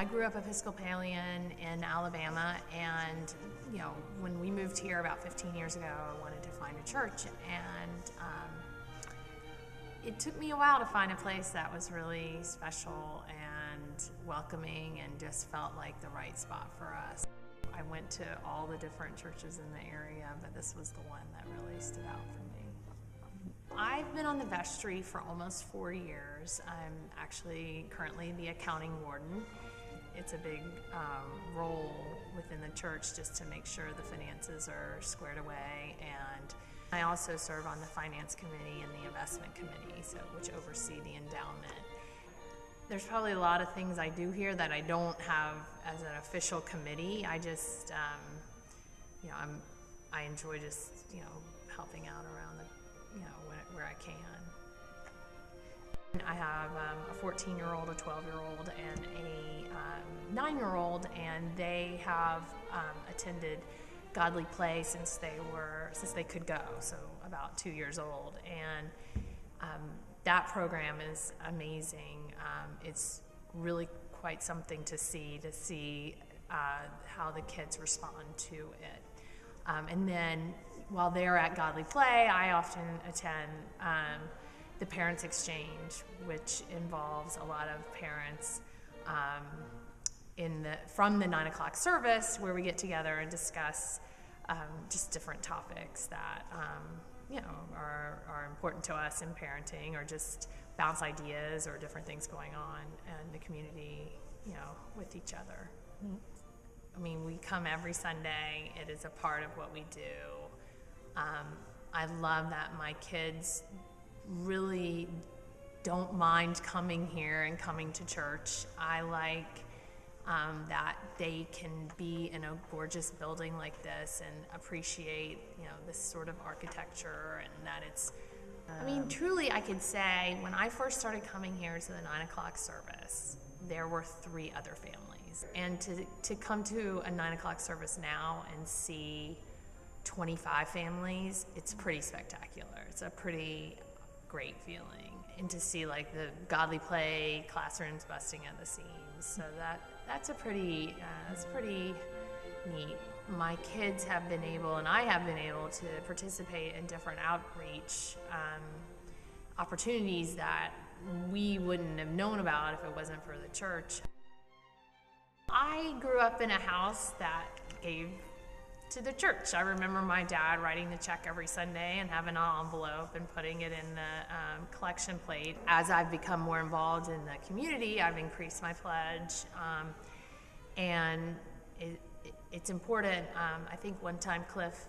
I grew up Episcopalian in Alabama, and when we moved here about 15 years ago, I wanted to find a church, and it took me a while to find a place that was really special and welcoming and just felt like the right spot for us. I went to all the different churches in the area, but this was the one that really stood out for me. I've been on the vestry for almost 4 years. I'm actually currently the accounting warden. It's a big role within the church just to make sure the finances are squared away, and I also serve on the finance committee and the investment committee, which oversee the endowment. There's probably a lot of things I do here that I don't have as an official committee. I just, I enjoy just, helping out around where I can. I have a 14-year-old, a 12-year-old, and a 9-year-old, and they have attended Godly Play since they could go, so about 2 years old, and that program is amazing. It's really quite something to see how the kids respond to it. And then while they're at Godly Play, I often attend the Parents Exchange, which involves a lot of parents from the 9 o'clock service, where we get together and discuss just different topics that are important to us in parenting, or just bounce ideas or different things going on in the community, with each other. Mm-hmm. I mean, we come every Sunday. It is a part of what we do. I love that my kids really don't mind coming here and coming to church. I like that they can be in a gorgeous building like this and appreciate, this sort of architecture, and that it's, truly I could say when I first started coming here to the 9 o'clock service, there were 3 other families. And to come to a 9 o'clock service now and see 25 families, it's pretty spectacular. It's a pretty great feeling. And to see like the Godly Play classrooms busting at the seams, so that's pretty neat. My kids have been able, and I have been able, to participate in different outreach opportunities that we wouldn't have known about if it wasn't for the church. I grew up in a house that gave to the church. I remember my dad writing the check every Sunday and having an envelope and putting it in the collection plate. As I've become more involved in the community, I've increased my pledge, and it's important. I think one time Cliff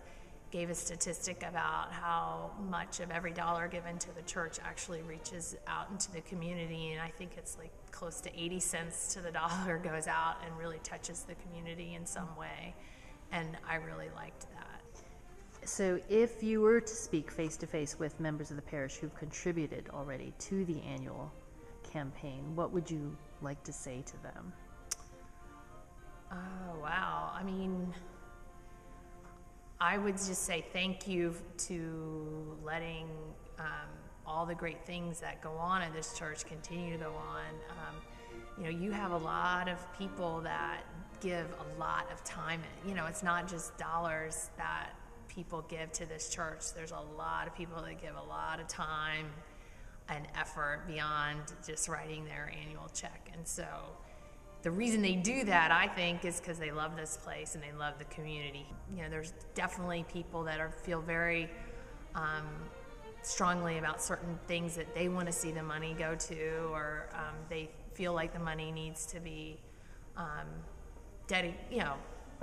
gave a statistic about how much of every dollar given to the church actually reaches out into the community, and I think it's like close to 80 cents to the dollar goes out and really touches the community in some way. And I really liked that. So if you were to speak face-to-face with members of the parish who've contributed already to the annual campaign, what would you like to say to them? Oh, wow. I would just say thank you to letting all the great things that go on in this church continue to go on. You have a lot of people that give a lot of time. It's not just dollars that people give to this church. There's a lot of people that give a lot of time and effort beyond just writing their annual check. And so the reason they do that, I think, is because they love this place and they love the community. There's definitely people that feel very strongly about certain things that they want to see the money go to, or they feel like the money needs to be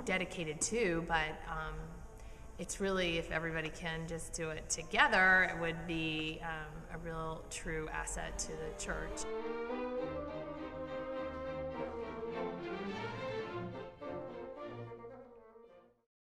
dedicated to, but it's really, if everybody can just do it together, it would be a real true asset to the church.